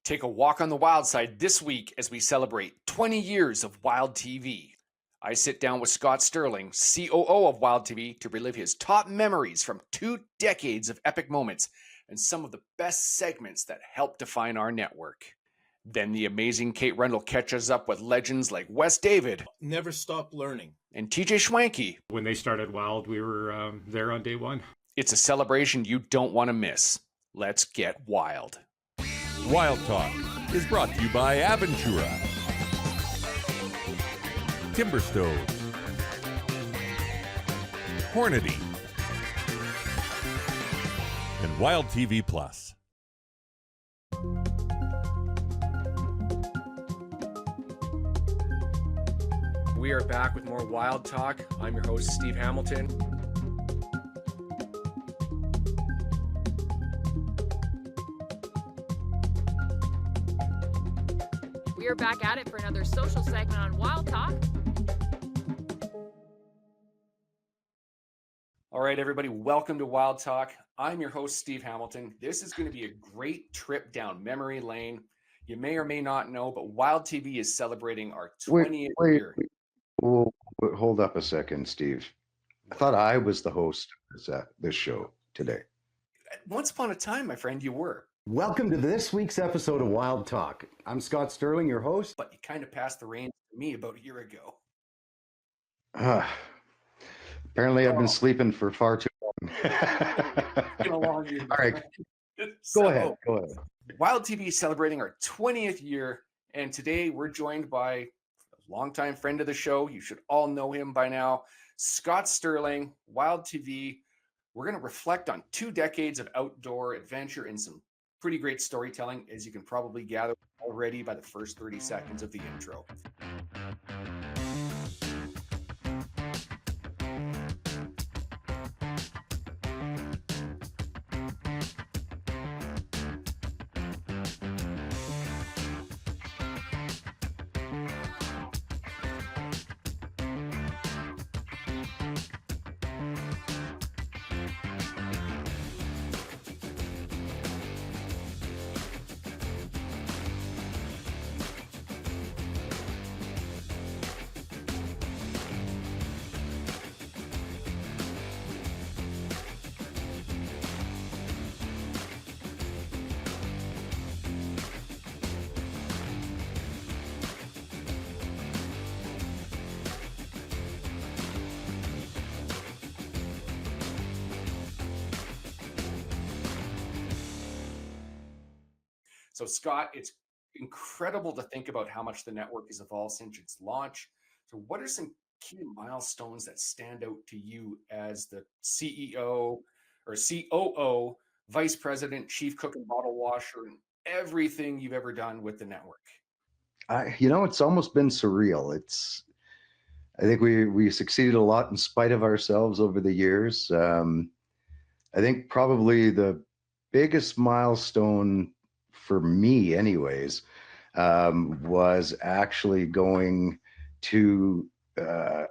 Take a walk on the wild side this week as we celebrate 20 years of Wild TV. I sit down with Scott Stirling, COO of Wild TV, to relive his top memories from 2 decades of epic moments and some of the best segments that helped define our network. Then the amazing Kate Rendell catches up with legends like Wes David. Never stop learning. And TJ Schwanky. When they started Wild, we were there on day one. It's a celebration you don't want to miss. Let's get wild. Wild Talk is brought to you by Aventura, Timber Stove, Hornady, and Wild TV Plus. We are back with more Wild Talk. I'm your host, Steve Hamilton. We are back at it for another social segment on Wild Talk. All right, everybody, welcome to Wild Talk. I'm your host, Steve Hamilton. This is going to be a great trip down memory lane. You may or may not know, but Wild TV is celebrating our 20th year. Hold up a second, Steve. I thought I was the host of this show today. Once upon a time, my friend, you were. Welcome to this week's episode of Wild Talk. I'm Scott Stirling, your host. But you kind of passed the reins to me about a year ago. Apparently, I've been sleeping for far too long. All right, go ahead. Wild TV is celebrating our 20th year, and today we're joined by a longtime friend of the show. You should all know him by now, Scott Stirling, Wild TV. We're going to reflect on 2 decades of outdoor adventure and some pretty great storytelling, as you can probably gather already by the first 30 seconds of the intro. So, Scott, it's incredible to think about how much the network has evolved since its launch. So what are some key milestones that stand out to you as the CEO or COO, Vice President, Chief Cook and Bottle Washer, and everything you've ever done with the network? It's almost been surreal. I think we succeeded a lot in spite of ourselves over the years. I think probably the biggest milestone for me anyways, was actually going to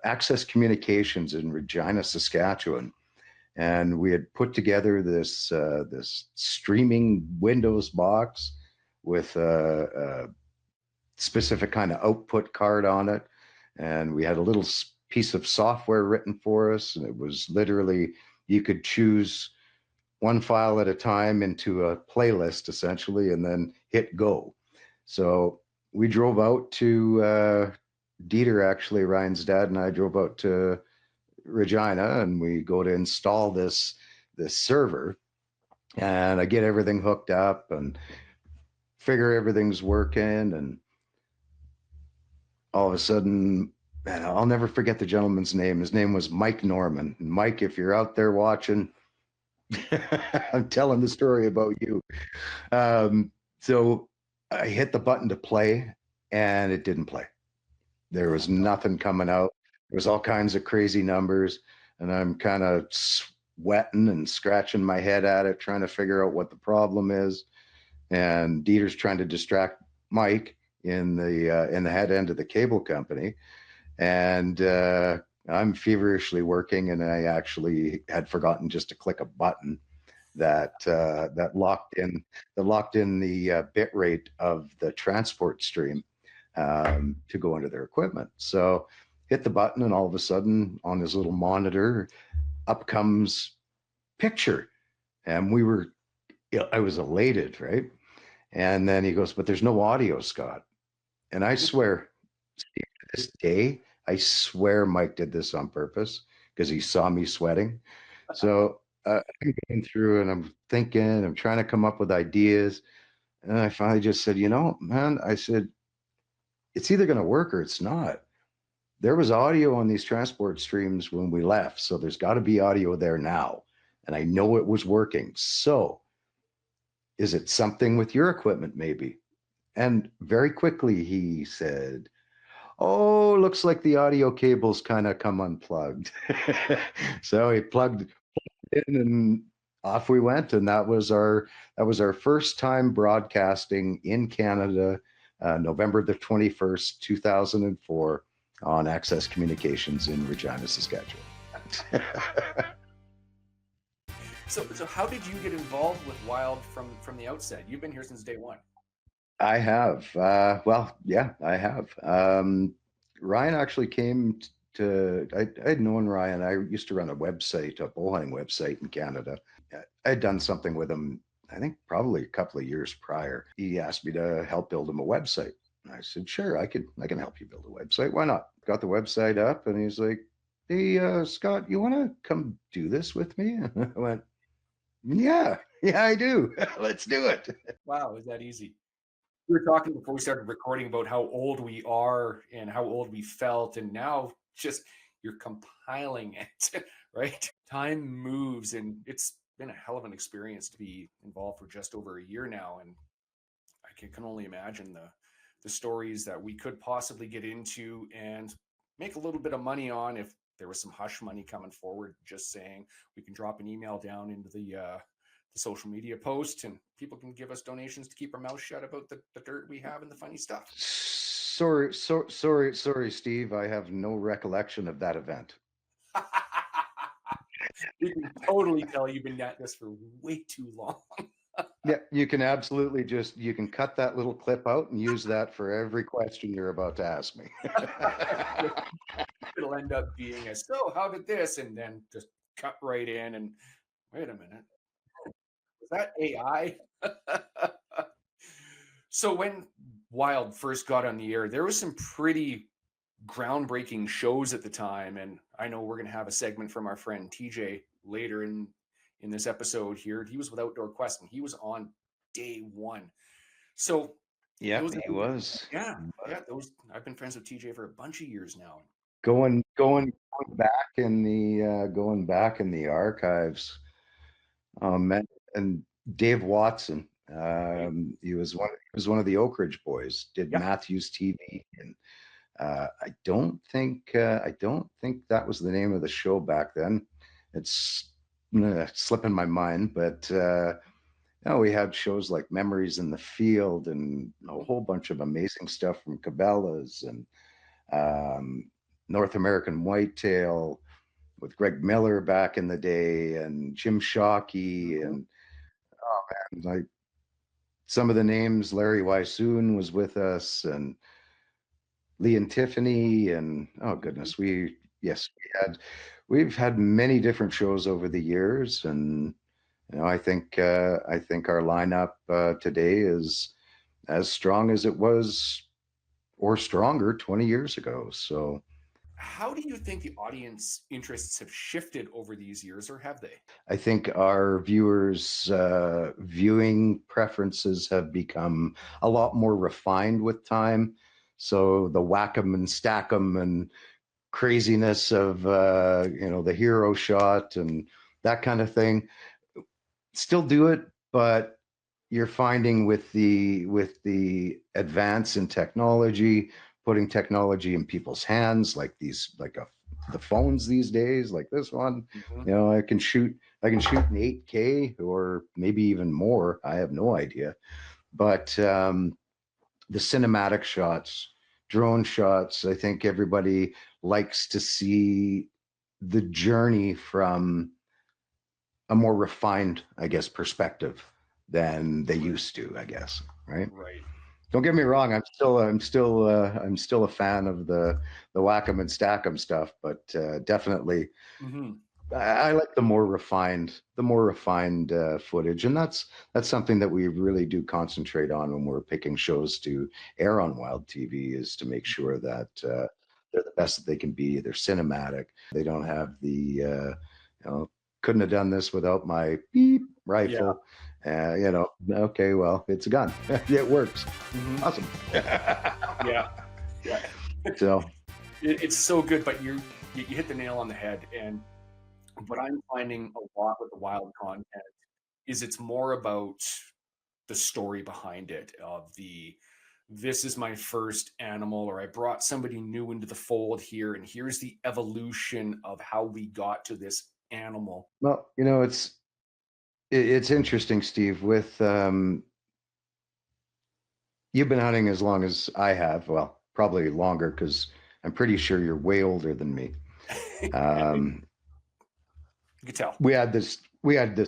Access Communications in Regina, Saskatchewan. And we had put together this streaming Windows box with a specific kind of output card on it. And we had a little piece of software written for us. And it was literally, you could choose one file at a time into a playlist essentially, and then hit go. So we drove out to Dieter, actually, Ryan's dad, and I drove out to Regina, and we go to install this server, and I get everything hooked up and figure everything's working, and all of a sudden, man, I'll never forget the gentleman's name. His name was Mike Norman. And Mike, if you're out there watching, I'm telling the story about you. So I hit the button to play, and it didn't play. There was nothing coming out. There was all kinds of crazy numbers, and I'm kind of sweating and scratching my head at it, trying to figure out what the problem is. And Dieter's trying to distract Mike in the head end of the cable company, and I'm feverishly working, and I actually had forgotten just to click a button. that locked in the bit rate of the transport stream to go into their equipment. So hit the button, and all of a sudden on his little monitor, up comes picture, and I was elated, right? And then he goes, "But there's no audio, Scott." And I swear, to this day, I swear Mike did this on purpose because he saw me sweating. So I'm going through and I'm thinking, I'm trying to come up with ideas. And I finally just said, man, I said, it's either going to work or it's not. There was audio on these transport streams when we left. So there's got to be audio there now. And I know it was working. So is it something with your equipment, maybe? And very quickly he said, "Oh, looks like the audio cables kind of come unplugged." So he plugged in and off we went. And that was our first time broadcasting in Canada, November the 21st, 2004, on Access Communications in Regina, Saskatchewan. So how did you get involved with Wild from the outset? You've been here since day one. I have. I have. Ryan actually came I'd known Ryan. I used to run a website, a bull hunting website in Canada. I'd done something with him, I think probably a couple of years prior. He asked me to help build him a website. And I said, sure, I can help you build a website. Why not? Got the website up, and he's like, "Hey, Scott, you want to come do this with me?" And I went, yeah, I do. Let's do it. Wow, is that easy? We were talking before we started recording about how old we are and how old we felt, and now just you're compiling it, right? Time moves, and it's been a hell of an experience to be involved for just over a year now, and I can only imagine the stories that we could possibly get into and make a little bit of money on if there was some hush money coming forward, just saying we can drop an email down into the social media post and people can give us donations to keep our mouth shut about the dirt we have and the funny stuff. Sorry, Steve. I have no recollection of that event. We can totally tell you've been at this for way too long. Yeah, you can absolutely you can cut that little clip out and use that for every question you're about to ask me. It'll end up being so how did this? And then just cut right in and wait a minute. Was that AI? So when Wild first got on the air, there was some pretty groundbreaking shows at the time. And I know we're going to have a segment from our friend TJ later in this episode here. He was with Outdoor Quest and he was on day one. So yeah, he was. Yeah. I've been friends with TJ for a bunch of years now. Going back in the archives. And Dave Watson, he was one of the Oak Ridge boys. Did Matthews TV, and I don't think that was the name of the show back then. It's slipping my mind, but we had shows like Memories in the Field and a whole bunch of amazing stuff from Cabela's and North American Whitetail with Greg Miller back in the day and Jim Shockey and like some of the names. Larry Wysoon was with us and Lee and Tiffany and oh goodness, we've had many different shows over the years, and I think our lineup today is as strong as it was or stronger 20 years ago. So how do you think the audience interests have shifted over these years, or have they? I think our viewers' viewing preferences have become a lot more refined with time. So the whack 'em and stack 'em and craziness of the hero shot and that kind of thing, still do it, but you're finding with the advance in technology, putting technology in people's hands, like the phones these days, like this one, I can shoot in 8K or maybe even more. I have no idea, but the cinematic shots, drone shots, I think everybody likes to see the journey from a more refined, I guess, perspective than they used to, I guess. Right. Right. Don't get me wrong. I'm still a fan of the whack 'em and stack 'em stuff, but definitely Hmm. I like the more refined footage, and that's something that we really do concentrate on when we're picking shows to air on Wild TV, is to make sure that they're the best that they can be. They're cinematic. They don't have the couldn't have done this without my beep rifle. Okay, well, it's a gun. It works. Hmm. Awesome. Yeah. Yeah. So It's so good, but you hit the nail on the head. And what I'm finding a lot with the wild content is it's more about the story behind it, of this is my first animal, or I brought somebody new into the fold here, and here's the evolution of how we got to this animal. well, it's interesting, Steve, with you've been hunting as long as I have. Well, probably longer, because I'm pretty sure you're way older than me. You could tell. We had this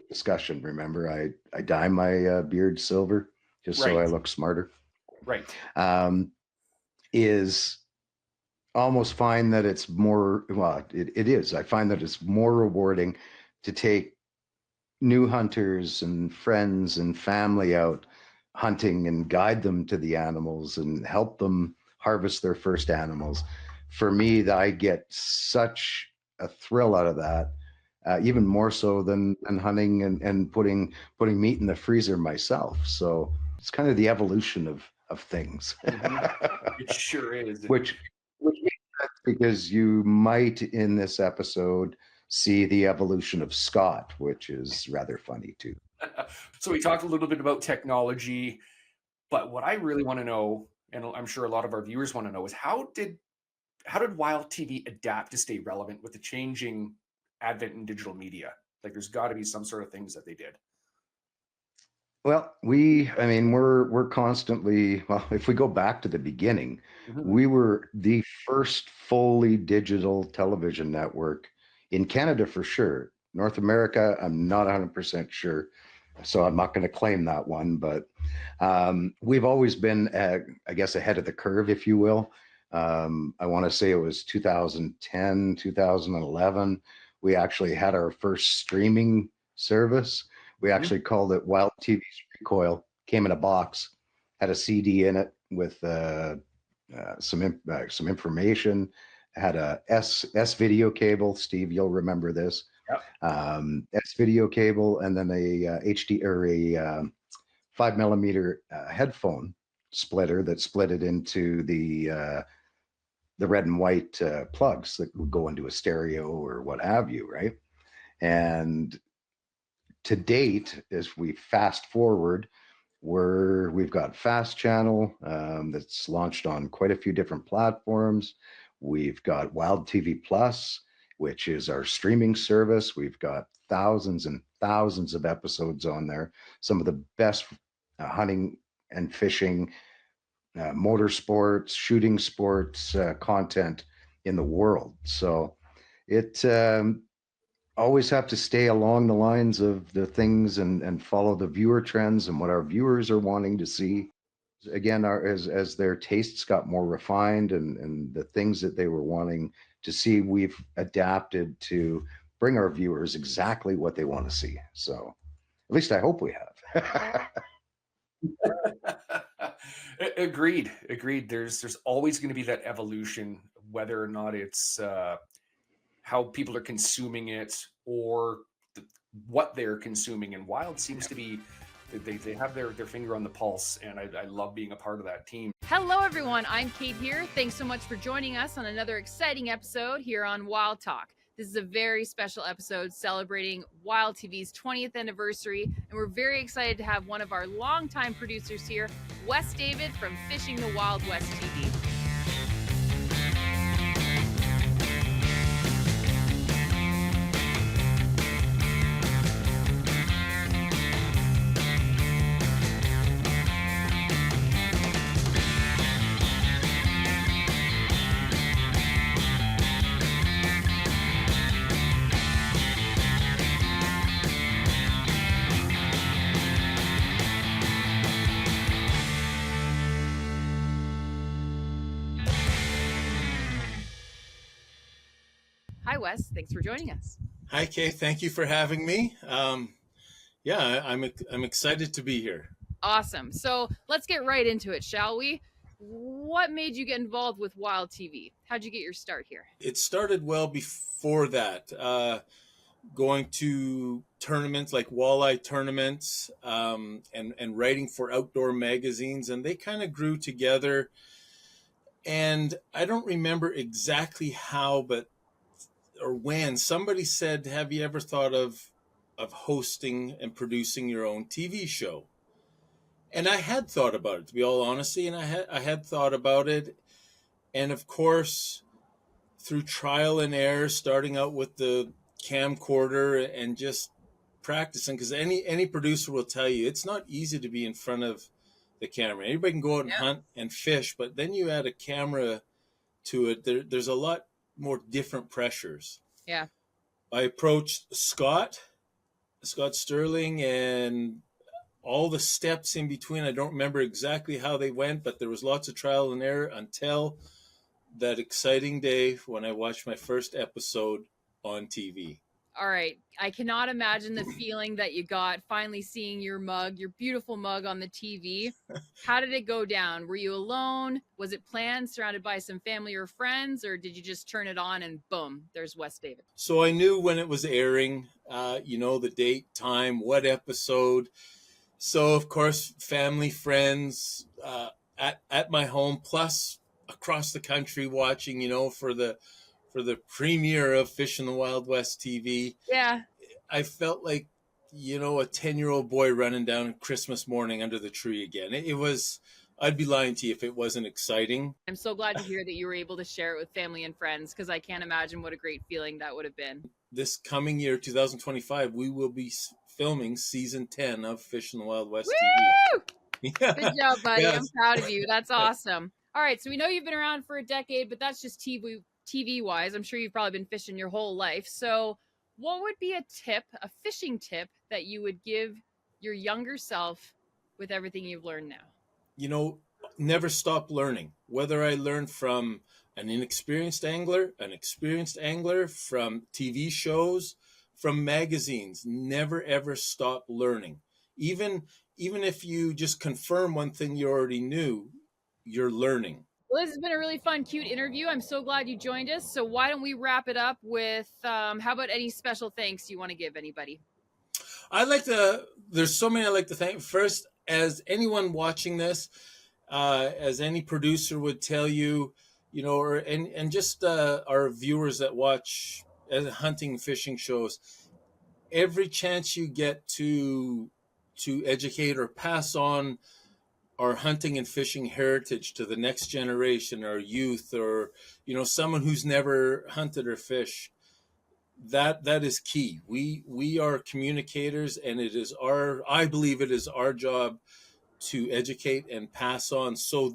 discussion. Remember, I dye my beard silver just so I Right. look smarter. Right. Is almost find that it's more, well, it is. I find that it's more rewarding to take new hunters and friends and family out hunting and guide them to the animals and help them harvest their first animals. For me, I get such a thrill out of that, even more so than hunting and putting meat in the freezer myself. So it's kind of the evolution of things. It sure is. which makes sense, because you might in this episode see the evolution of Scott, which is rather funny too. So we talked a little bit about technology, but what I really want to know, and I'm sure a lot of our viewers want to know, is how did Wild TV adapt to stay relevant with the changing advent in digital media? Like, there's got to be some sort of things that they did. Well, we're constantly, well, if we go back to the beginning, we were the first fully digital television network in Canada for sure. North America, I'm not 100% sure, so I'm not going to claim that one, but we've always been, I guess, ahead of the curve, if you will. I want to say it was 2010, 2011. We actually had our first streaming service. We actually called it Wild TV's Recoil. Came in a box, had a CD in it with some information. Had a S video cable. Steve, you'll remember this. Yep. S video cable, and then a HD or a 5mm headphone splitter that split it into the red and white plugs that would go into a stereo or what have you, right? And to date, as we fast forward, we've got Fast Channel that's launched on quite a few different platforms. We've got Wild TV Plus, which is our streaming service. We've got thousands and thousands of episodes on there. Some of the best hunting and fishing, motorsports, shooting sports content in the world. So it always have to stay along the lines of the things and follow the viewer trends and what our viewers are wanting to see. Again, as their tastes got more refined and the things that they were wanting to see, we've adapted to bring our viewers exactly what they want to see. So at least I hope we have. Agreed. There's always going to be that evolution, whether or not it's how people are consuming it or what they're consuming. And Wild seems to be, they have their finger on the pulse, and I love being a part of that team. Hello, everyone. I'm Kate here. Thanks so much for joining us on another exciting episode here on Wild Talk. This is a very special episode celebrating Wild TV's 20th anniversary, and we're very excited to have one of our longtime producers here, Wes David from Fishing the Wild West TV. Hi, Wes. Thanks for joining us. Hi, Kay. Thank you for having me. Yeah, I'm excited to be here. Awesome. So let's get right into it, shall we? What made you get involved with Wild TV? How'd you get your start here? It started well before that. Going to tournaments like walleye tournaments, and writing for outdoor magazines, and they kind of grew together. And I don't remember exactly how, or when somebody said, "Have you ever thought of hosting and producing your own TV show?" And I had thought about it, to be all honesty, and I had thought about it, and of course, through trial and error, starting out with the camcorder and just practicing, because any producer will tell you it's not easy to be in front of the camera. Anybody can go out and hunt and fish, but then you add a camera to it. There's a lot more different pressures. Yeah. I approached Scott Stirling, and all the steps in between. I don't remember exactly how they went, but there was lots of trial and error until that exciting day when I watched my first episode on TV. All right. I cannot imagine the feeling that you got finally seeing your beautiful mug on the TV. How did it go down? Were you alone? Was it planned, surrounded by some family or friends, or did you just turn it on and boom, there's Wes David? So I knew when it was airing, the date, time, what episode. So of course, family, friends, at my home, plus across the country watching, for the premiere of Fish in the Wild West TV. Yeah. I felt like, a 10-year-old boy running down Christmas morning under the tree again. It was, I'd be lying to you if it wasn't exciting. I'm so glad to hear that you were able to share it with family and friends, because I can't imagine what a great feeling that would have been. This coming year, 2025, we will be filming season 10 of Fish in the Wild West Woo! TV. Yeah. Good job, buddy. Yes. I'm proud of you. That's awesome. All right. So we know you've been around for a decade, but that's just TV wise. I'm sure you've probably been fishing your whole life. So what would be a fishing tip that you would give your younger self with everything you've learned now? Never stop learning. Whether I learned from an inexperienced angler, an experienced angler, from TV shows, from magazines, never ever stop learning. Even if you just confirm one thing you already knew, you're learning. Well, this has been a really fun, cute interview. I'm so glad you joined us. So why don't we wrap it up with, how about any special thanks you want to give anybody? There's so many I'd like to thank. First, as anyone watching this, as any producer would tell you, and just our viewers that watch hunting, fishing shows, every chance you get to educate or pass on our hunting and fishing heritage to the next generation, our youth, or someone who's never hunted or fished, that is key. We are communicators, and I believe it is our job to educate and pass on. So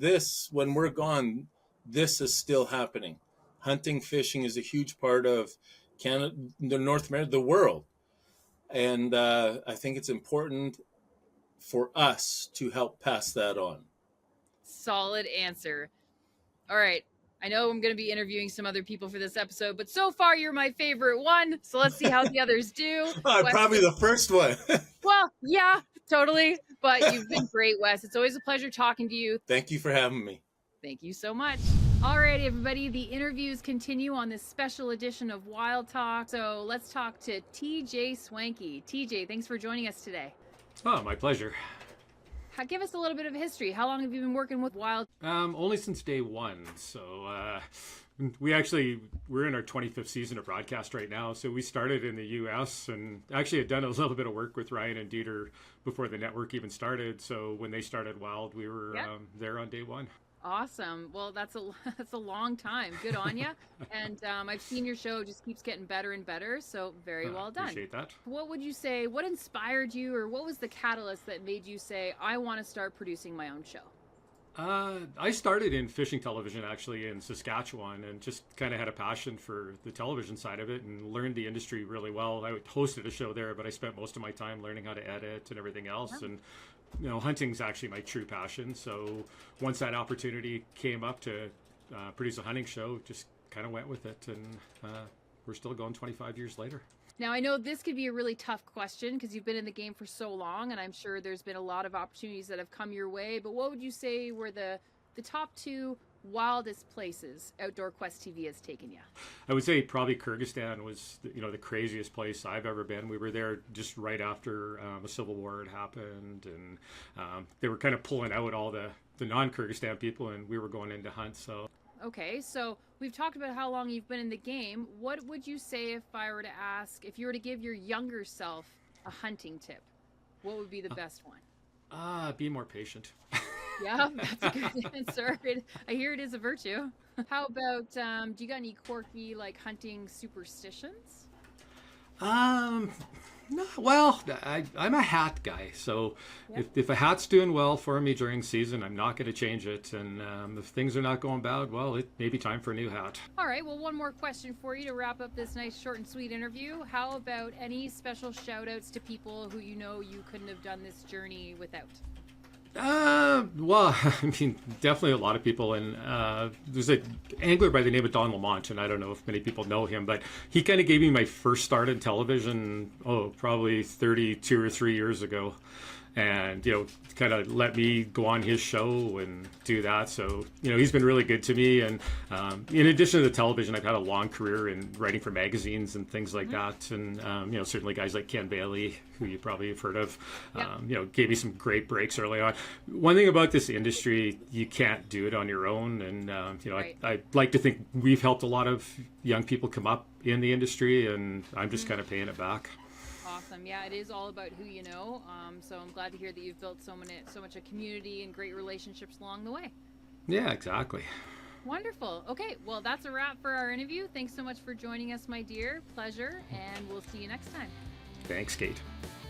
when we're gone, this is still happening. Hunting, fishing is a huge part of Canada, North America, the world. And I think it's important for us to help pass that on. Solid answer. All right. I know I'm going to be interviewing some other people for this episode, but so far you're my favorite one. So let's see how the others do. I'm probably the first one. Well, yeah, totally. But you've been great, Wes. It's always a pleasure talking to you. Thank you for having me. Thank you so much. All right, everybody. The interviews continue on this special edition of Wild Talk. So let's talk to TJ Schwanky. TJ, thanks for joining us today. Oh, my pleasure. Give us a little bit of history. How long have you been working with Wild? Only since day one. So we're in our 25th season of broadcast right now. So we started in the U.S. and actually had done a little bit of work with Ryan and Dieter before the network even started. So when they started Wild, we were there on day one. Awesome. Well, that's a long time. Good on you. And I've seen your show just keeps getting better and better. So very well done. Appreciate that. What would you say? What inspired you, or what was the catalyst that made you say, I want to start producing my own show? I started in fishing television actually in Saskatchewan, and just kind of had a passion for the television side of it and learned the industry really well. I hosted a show there, but I spent most of my time learning how to edit and everything else. Yeah. And hunting's actually my true passion. So once that opportunity came up to produce a hunting show, just kind of went with it, and we're still going 25 years later. Now, I know this could be a really tough question because you've been in the game for so long, and I'm sure there's been a lot of opportunities that have come your way. But what would you say were the top 2 wildest places Outdoor Quest TV has taken you? I would say probably Kyrgyzstan was, the craziest place I've ever been. We were there just right after the Civil War had happened, and they were kind of pulling out all the non-Kyrgyzstan people, and we were going in to hunt. So. Okay, so we've talked about how long you've been in the game. What would you say if I were to ask, if you were to give your younger self a hunting tip, what would be the best one? Be more patient. Yeah, that's a good answer. I hear it is a virtue. How about, do you got any quirky, hunting superstitions? No, well, I'm a hat guy, so if a hat's doing well for me during season, I'm not going to change it. And if things are not going bad, well, it may be time for a new hat. All right, well, one more question for you to wrap up this nice short and sweet interview. How about any special shout outs to people who you couldn't have done this journey without? Well, I mean, definitely a lot of people, and there's an angler by the name of Don Lamont, and I don't know if many people know him, but he kind of gave me my first start in television, probably 32 or 3 years ago, and kind of let me go on his show and do that. So he's been really good to me, and in addition to the television, I've had a long career in writing for magazines and things like that, and certainly guys like Ken Bailey, who you probably have heard of, gave me some great breaks early on. One thing about this industry, you can't do it on your own, and Right. I like to think we've helped a lot of young people come up in the industry, and I'm just kind of paying it back. Awesome. Yeah, it is all about who you know. So I'm glad to hear that you've built so much a community and great relationships along the way. Yeah, exactly. Wonderful. Okay, well, that's a wrap for our interview. Thanks so much for joining us, my dear. Pleasure, and we'll see you next time. Thanks, Kate.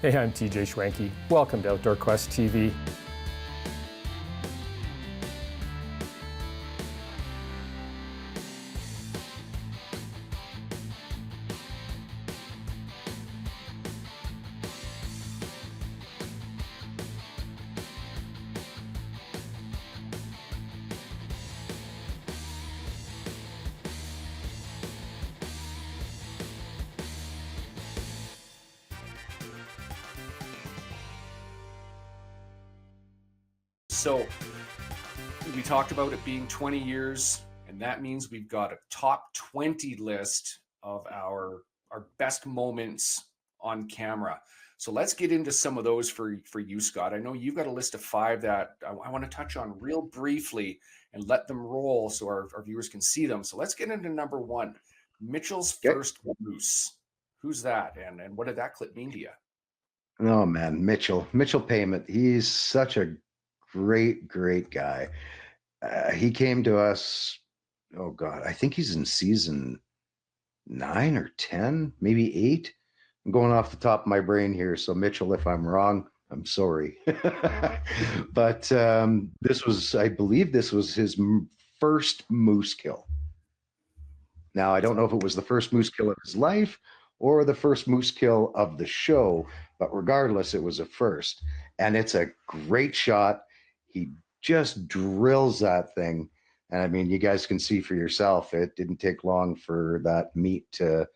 Hey, I'm TJ Schwanky. Welcome to Outdoor Quest TV. So we talked about it being 20 years, and that means we've got a top 20 list of our best moments on camera. So let's get into some of those for you, Scott. I know you've got a list of 5 that I want to touch on real briefly and let them roll so our viewers can see them. So let's get into number 1, Mitchell's first moose. Who's that, and what did that clip mean to you? Oh man, Mitchell Payment. He's such a great guy. He came to us, oh God, I think he's in season 9 or 10, maybe 8. I'm going off the top of my brain here. So Mitchell, if I'm wrong, I'm sorry. But I believe this was his first moose kill. Now, I don't know if it was the first moose kill of his life or the first moose kill of the show, but regardless, it was a first. And it's a great shot. He just drills that thing. And I mean, you guys can see for yourself, it didn't take long for that meat to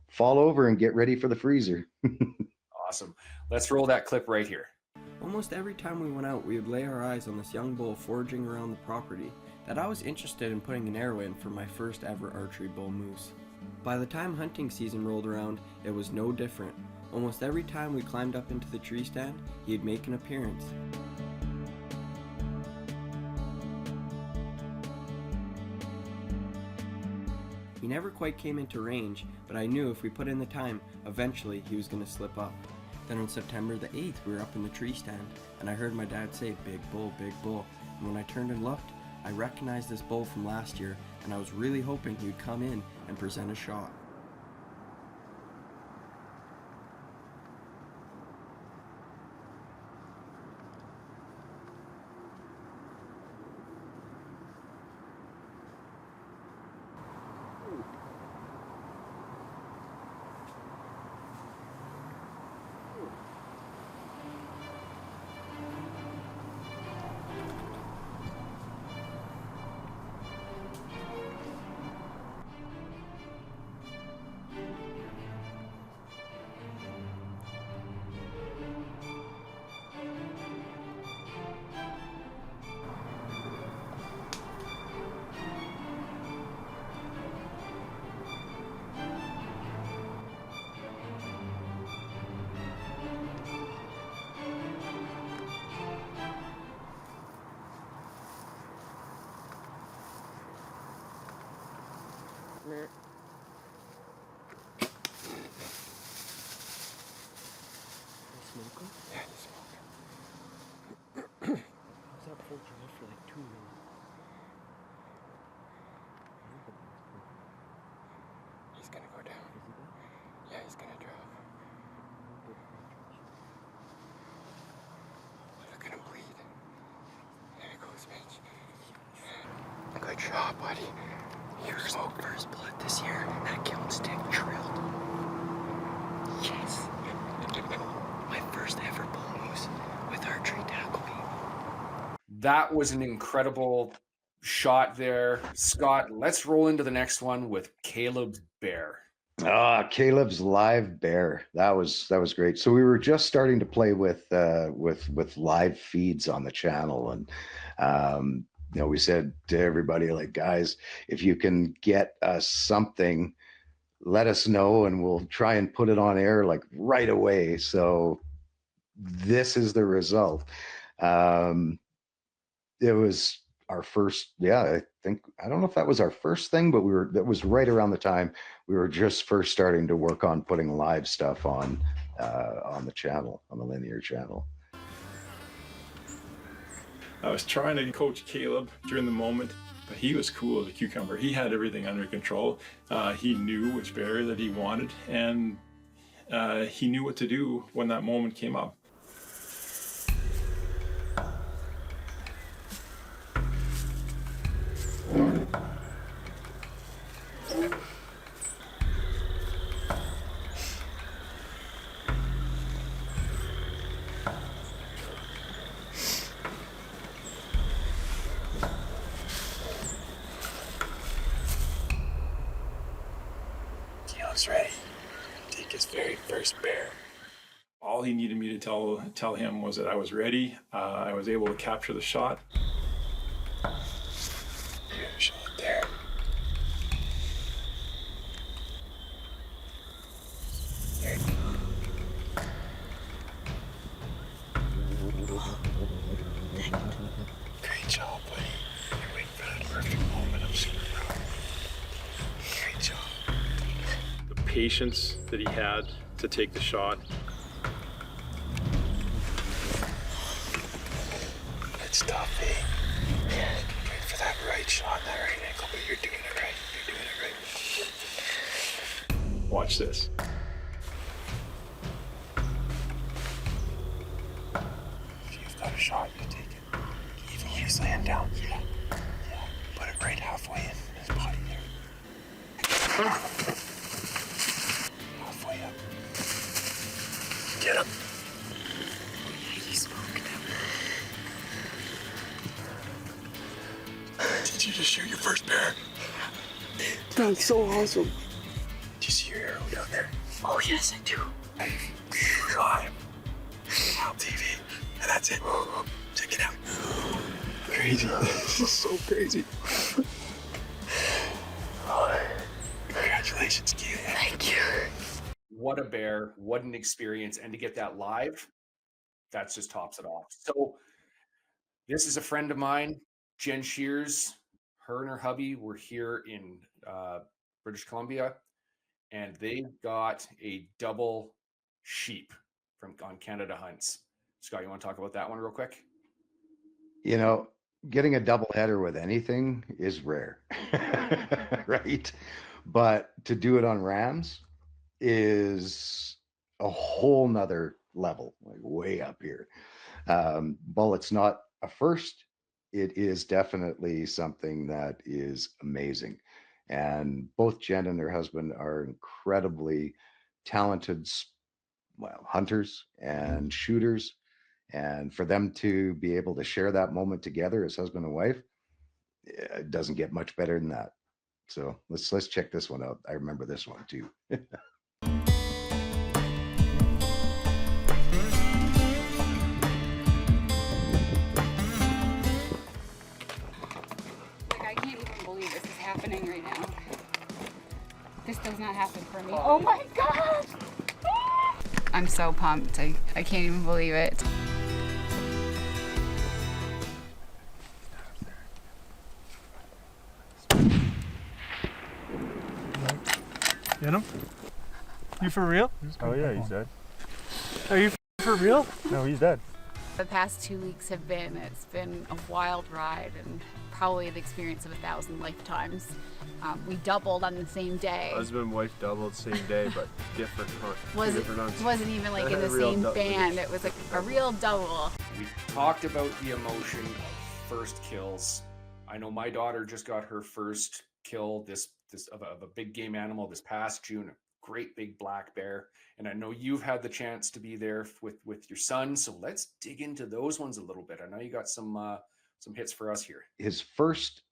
fall over and get ready for the freezer. Awesome. Let's roll that clip right here. Almost every time we went out, we would lay our eyes on this young bull foraging around the property that I was interested in putting an arrow in for my first ever archery bull moose. By the time hunting season rolled around, it was no different. Almost every time we climbed up into the tree stand, he'd make an appearance. He never quite came into range, but I knew if we put in the time, eventually he was going to slip up. Then on September the 8th, we were up in the tree stand, and I heard my dad say, "Big bull, big bull." And when I turned and looked, I recognized this bull from last year, and I was really hoping he would come in and present a shot. Smoke 'em? Yeah, you smoke. How's that full drive for like 2 minutes? He's gonna go down. Is he good? Yeah, he's gonna drop. Look at him bleed. There he goes, Mitch. Good job, buddy. You smoked. First blood this year. That kiln stick drilled. Yes. My first ever bull moose with archery tackle beam. That was an incredible shot there. Scott, let's roll into the next one with Caleb's bear. Caleb's live bear. That was great. So we were just starting to play with live feeds on the channel, and we said to everybody, like, guys, if you can get us something, let us know, and we'll try and put it on air like right away. So this is the result. It was our first, I don't know if that was our first thing, but that was right around the time we were just first starting to work on putting live stuff on the channel, on the linear channel. I was trying to coach Caleb during the moment, but he was cool as a cucumber. He had everything under control. He knew which bear that he wanted, and he knew what to do when that moment came up. Caleb's ready to take his very first bear. All he needed me to tell him was that I was ready. I was able to capture the shot. Shot there. There you go. Great job, buddy. You're waiting for that perfect moment. I'm super proud. Great job. The patience that he had to take the shot. It's tough, eh? Wait for that right shot, that right angle, but you're doing it right. You're doing it right. Watch this. If you've got a shot, you take it. Even he's laying down. Yeah. Put it right halfway in his body there. Halfway up. Get him. He smoked him. Did you just shoot your first bear? That's so awesome. Do you see your arrow down there? Oh, yes, I do. Climb. Wild TV. And that's it. Check it out. Crazy. This is so crazy. Congratulations, Keely. Thank you. What a bear, what an experience. And to get that live, that's just tops it off. So this is a friend of mine, Jen Shears. Her and her hubby were here in British Columbia, and they got a double sheep on Canada Hunts. Scott, you want to talk about that one real quick? Getting a double header with anything is rare, right? But to do it on rams is a whole nother level, like way up here. Well, it's not a first. It is definitely something that is amazing. And both Jen and her husband are incredibly talented, hunters and shooters. And for them to be able to share that moment together as husband and wife, it doesn't get much better than that. So let's check this one out. I remember this one too. I can't even believe this is happening right now. This does not happen for me. Oh my God! I'm so pumped. I can't even believe it. Get him? You for real? Oh yeah, he's dead. Are you for real? No, he's dead. The past 2 weeks it's been a wild ride and probably the experience of 1,000 lifetimes. We doubled on the same day. Husband and wife doubled same day, but different hunts. Wasn't even like in the same band. It was like a real double. We talked about the emotion of first kills. I know my daughter just got her first kill of a big game animal this past June, a great big black bear. And I know you've had the chance to be there with your son. So let's dig into those ones a little bit. I know you got some hits for us here. His first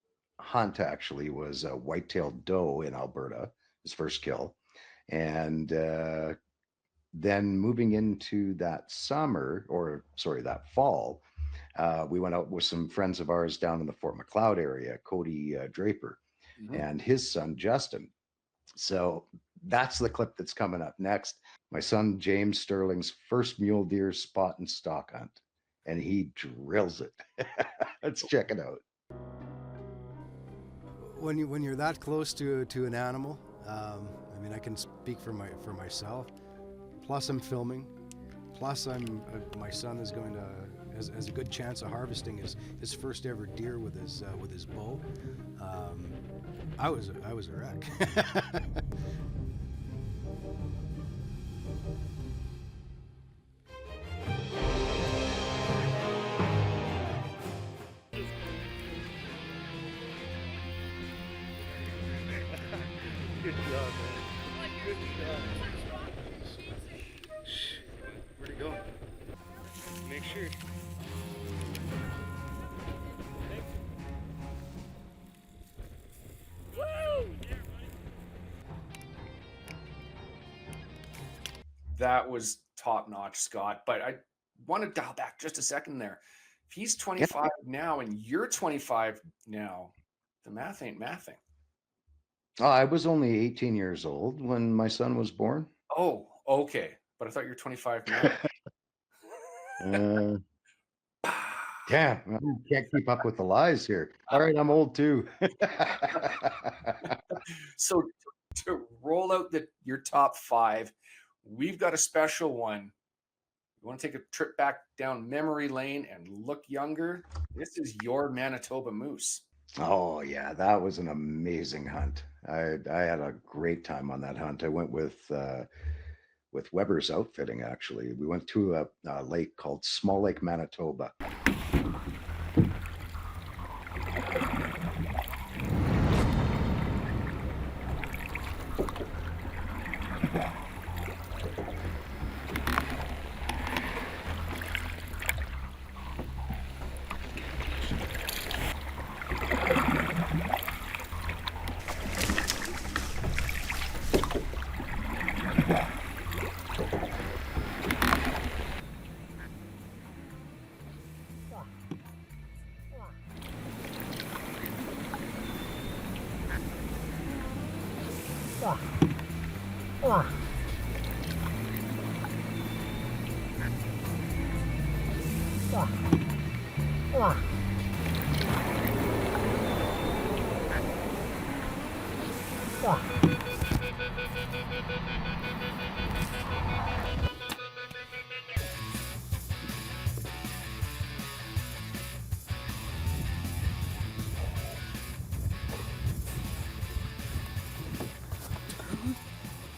hunt actually was a white-tailed doe in Alberta, his first kill. And then moving into that fall, we went out with some friends of ours down in the Fort Macleod area, Cody Draper, and his son, Justin. So that's the clip that's coming up next. My son, James Stirling's first mule deer spot and stalk hunt, and he drills it. Let's check it out. When you're that close to an animal, I mean, I can speak for myself. Plus, I'm filming. Plus, my son is going to has a good chance of harvesting his first ever deer with his bow. I was a wreck. Good job, man. Good job. Where'd he go? Make sure. That was top notch, Scott. But I want to dial back just a second there. If he's 25 now and you're 25 now, the math ain't mathing. Oh, I was only 18 years old when my son was born. Oh, okay. But I thought you're 25 now. Damn, I can't keep up with the lies here. All right, I'm old too. So to roll out your top 5, we've got a special one. You want to take a trip back down memory lane and look younger? This is your Manitoba moose. Oh yeah, that was an amazing hunt. I had a great time on that hunt. I went with Weber's Outfitting. Actually, we went to a lake called Small Lake, Manitoba.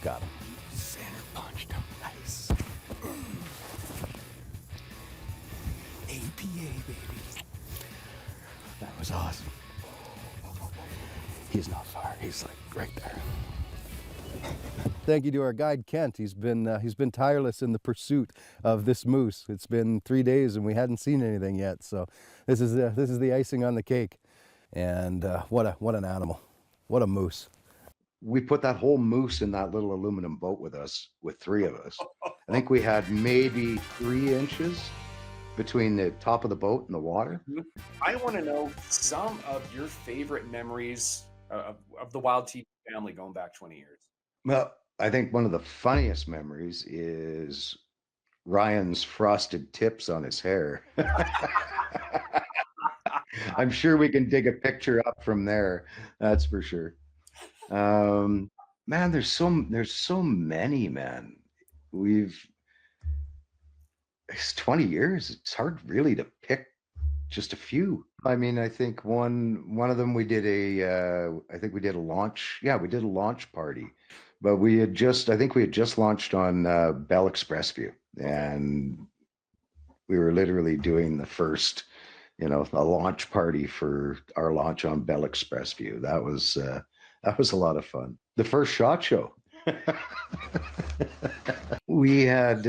Got him. Center punched him. Nice. APA, baby. That was awesome. He's not far. He's like right there. Thank you to our guide Kent. He's been tireless in the pursuit of this moose. It's been 3 days and we hadn't seen anything yet. So this is the icing on the cake. And what an animal! What a moose! We put that whole moose in that little aluminum boat with us, with 3 of us. I think we had maybe 3 inches between the top of the boat and the water. I want to know some of your favorite memories of the Wild TV family going back 20 years. Well, I think one of the funniest memories is Ryan's frosted tips on his hair. I'm sure we can dig a picture up from there. That's for sure. Man, there's so many, man. It's 20 years. It's hard really to pick just a few. I mean, I think one of them we did I think we did a launch. Yeah, we did a launch party, but I think we had just launched on Bell Expressview, and we were literally doing the first, a launch party for our launch on Bell Expressview. That was a lot of fun. The first SHOT Show. We had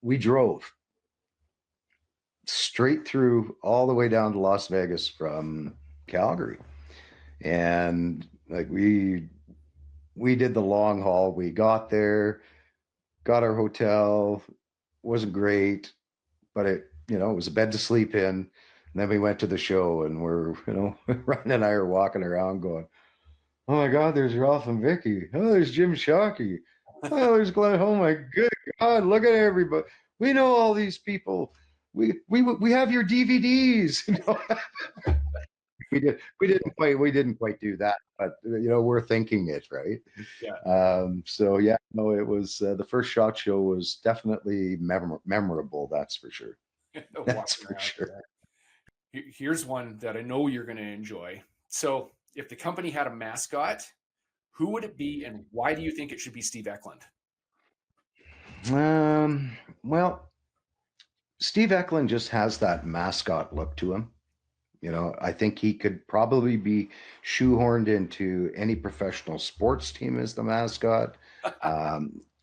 we drove straight through all the way down to Las Vegas from Calgary, and like we did the long haul. We got there, got our hotel, wasn't great, but it was a bed to sleep in. And then we went to the show, and we're Ryan and I are walking around going, oh my God, there's Ralph and Vicky. Oh, there's Jim Shockey. Oh, there's Glenn. Oh my good God, look at everybody. We know all these people. We have your DVDs. We didn't quite do that, but we're thinking it, right? Yeah. So yeah, no, it was the first SHOT Show was definitely memorable. That's for sure. That's for sure. Here's one that I know you're going to enjoy. So, if the company had a mascot, who would it be, and why do you think it should be Steve Eklund? Well, Steve Eklund just has that mascot look to him. I think he could probably be shoehorned into any professional sports team as the mascot.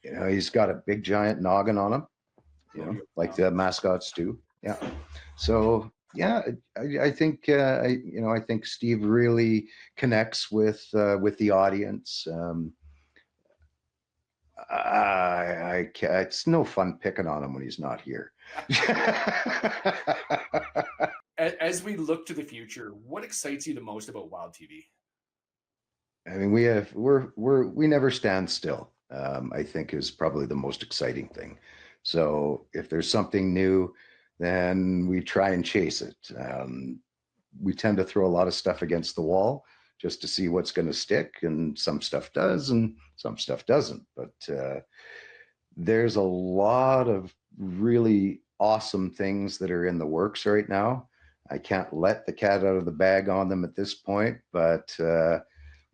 He's got a big giant noggin on him, like the mascots do. Yeah. So yeah, I think I think Steve really connects with the audience. It's no fun picking on him when he's not here. As we look to the future, what excites you the most about Wild TV? I mean, we never stand still. I think is probably the most exciting thing. So if there's something new, then we try and chase it. We tend to throw a lot of stuff against the wall just to see what's going to stick, and some stuff does and some stuff doesn't. But there's a lot of really awesome things that are in the works right now. I can't let the cat out of the bag on them at this point, but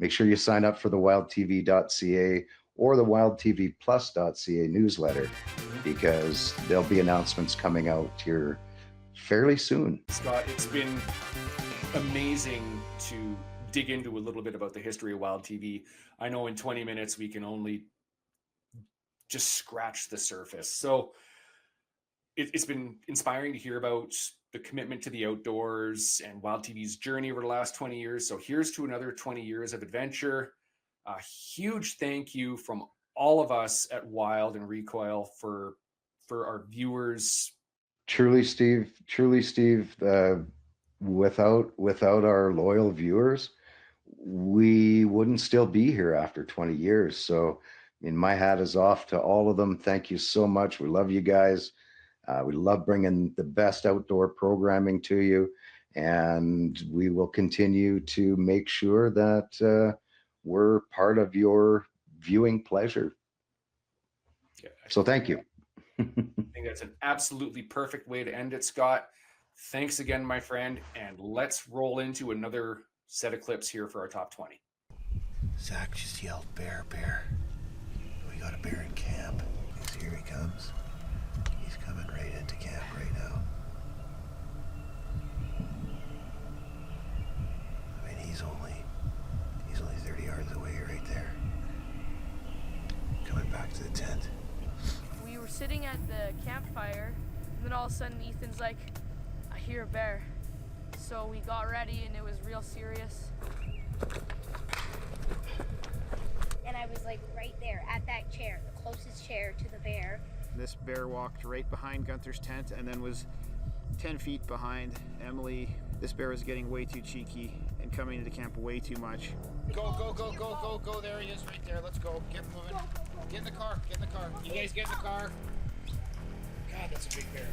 make sure you sign up for the wildtv.ca or the wildtvplus.ca newsletter, because there'll be announcements coming out here fairly soon. Scott, it's been amazing to dig into a little bit about the history of Wild TV. I know in 20 minutes we can only just scratch the surface. So it's been inspiring to hear about the commitment to the outdoors and Wild TV's journey over the last 20 years. So here's to another 20 years of adventure. A huge thank you from all of us at Wild and Recoil for our viewers. Truly, Steve, without our loyal viewers, we wouldn't still be here after 20 years. So, I mean, my hat is off to all of them. Thank you so much. We love you guys. We love bringing the best outdoor programming to you, and we will continue to make sure that we're part of your viewing pleasure. Yeah, so thank you. I think that's an absolutely perfect way to end it, Scott. Thanks again, my friend, and let's roll into another set of clips here for our top 20. Zach just yelled, "Bear, bear." We got a bear in camp. Here he comes. He's coming right into camp right now. I mean, he's only 30 yards away right there. Coming back to the tent. We were sitting at the campfire, and then all of a sudden Ethan's like, "I hear a bear." So we got ready, and it was real serious. And I was like right there at that chair, the closest chair to the bear. This bear walked right behind Gunther's tent and then was 10 feet behind Emily. This bear was getting way too cheeky and coming into camp way too much. Go, go, go, go, go, go. There he is right there. Let's go. Get moving. Get in the car. Get in the car. You guys get in the car. God, that's a big bear.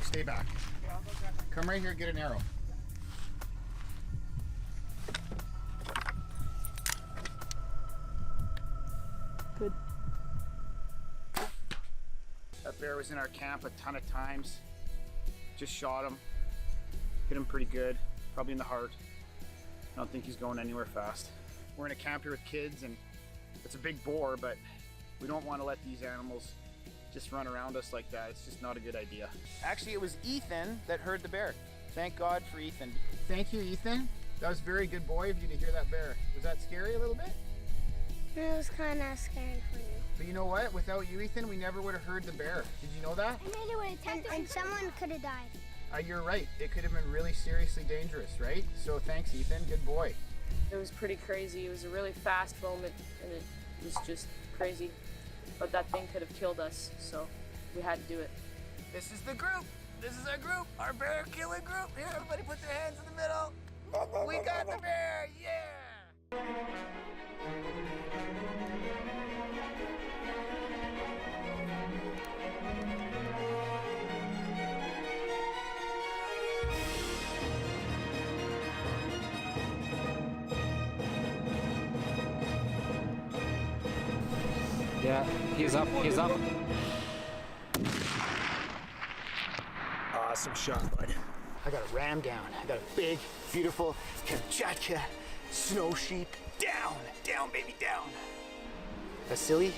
Stay back. Come right here, get an arrow. Bear was in our camp a ton of times. Just shot him. Hit him pretty good, probably in the heart. I don't think he's going anywhere fast. We're in a camp here with kids, and it's a big boar, but we don't want to let these animals just run around us like that. It's just not a good idea. Actually, it was Ethan that heard the bear. Thank God for Ethan. Thank you, Ethan. That was very good boy of you to hear that bear. Was that scary a little bit? It was kind of scary for you. But you know what? Without you, Ethan, we never would have heard the bear. Did you know that? And someone could have died. You're right. It could have been really seriously dangerous, right? So thanks, Ethan. Good boy. It was pretty crazy. It was a really fast moment, and it was just crazy. But that thing could have killed us, so we had to do it. This is the group. This is our group, our bear killing group. Here, everybody put their hands in the middle. We got the bear, yeah! Yeah, he's up, he's up. Awesome shot, bud. I got a ram down. I got a big, beautiful Kamchatka snow sheep. Down, down, baby, down. Vasily,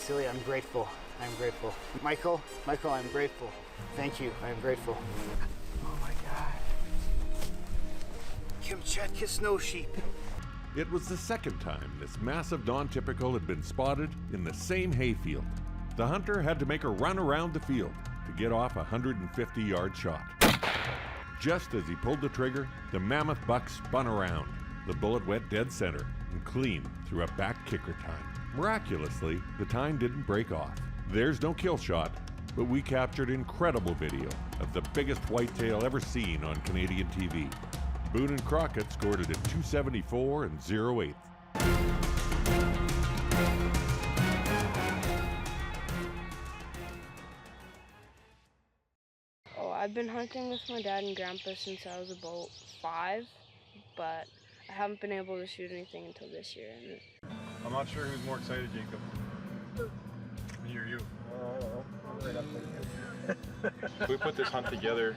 I'm grateful. I'm grateful. Michael, I'm grateful. Thank you, I'm grateful. Oh my God. Kamchatka snow sheep. It was the second time this massive non-typical had been spotted in the same hayfield. The hunter had to make a run around the field to get off a 150-yard shot. Just as he pulled the trigger, the mammoth buck spun around. The bullet went dead center and clean through a back kicker tine. Miraculously, the tine didn't break off. There's no kill shot, but we captured incredible video of the biggest whitetail ever seen on Canadian TV. Boone and Crockett scored it at 274 and 0.8. Oh, I've been hunting with my dad and grandpa since I was about 5, but I haven't been able to shoot anything until this year. I'm not sure who's more excited, Jacob. Me or you? Right up there. We put this hunt together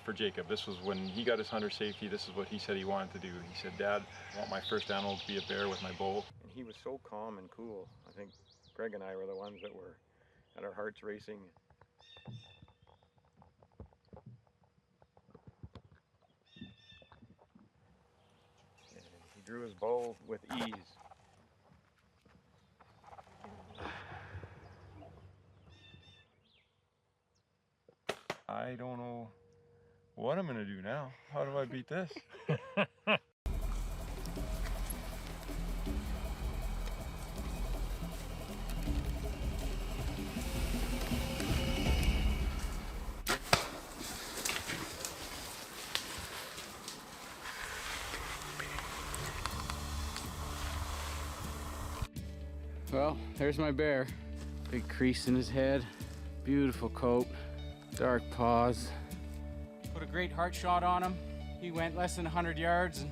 for Jacob. This was when he got his hunter safety. This is what he said he wanted to do. He said, "Dad, I want my first animal to be a bear with my bow." And he was so calm and cool. I think Greg and I were the ones that were had our hearts racing. And he drew his bow with ease. I don't know what I'm gonna do now. How do I beat this? Well, there's my bear. Big crease in his head, beautiful coat, dark paws. Put a great heart shot on him. He went less than 100 yards and